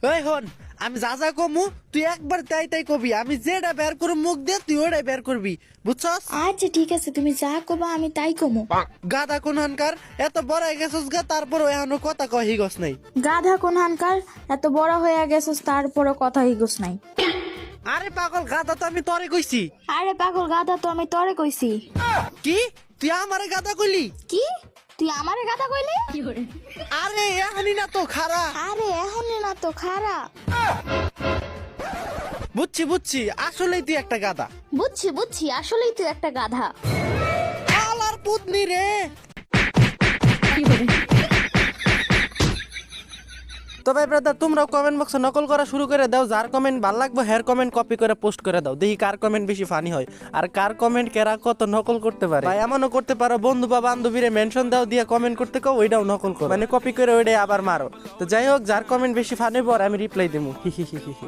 এই হন, আমি যা যা কমু তুই একবার তাই তাই কবি। আমি যেটা বের করে মুখ দে তুই ওটাই বের করবি, বুঝছস? আচ্ছা ঠিক আছে, তুমি যা কবা আমি তাই কমু। গাদা কোন হানকার, এত বড় হয়ে গেছস গা, তারপর এখনো কথা কহি গছ নাই। গাধা কোন হানকার, এত বড় হয়ে গেছস তারপরে কথা হিগোস নাই। আরে পাগল, গাদা তো আমি তরে কইছি। আরে পাগল গাধা, তো আমি তরে কইছি। কি তুই আমারে গাদা কইলি? কি তুই আমারে গাধা কইলি? আরে এখনই না তো খারা। আরে এখনই না তো খারা। বুঝছি বুঝছি, আসলেই তুই একটা গাদা। বুঝছি বুঝছি, আসলেই তুই একটা গাধা। আলার পুতনি রে। তো ভাই ব্রাদার, তোমরাও কমেন্ট বক্সে নকল করা শুরু করে দাও। যার কমেন্ট ভালো লাগবে হের কমেন্ট কপি করে পোস্ট করে দাও, দেখি কার কমেন্ট বেশি ফানি হয় আর কার কমেন্ট কেরা কত নকল করতে পারে। ভাই এমনও করতে পারো, বন্ধু বা বান্ধবীরে মেনশন দাও, দিয়ে কমেন্ট করতে কও, ওইটাও নকল করো, মানে কপি করে ওইটাই আবার মারো। তো যাই হোক, যার কমেন্ট বেশি ফানি পর আমি রিপ্লাই দেবো। হি হি হি হি হি।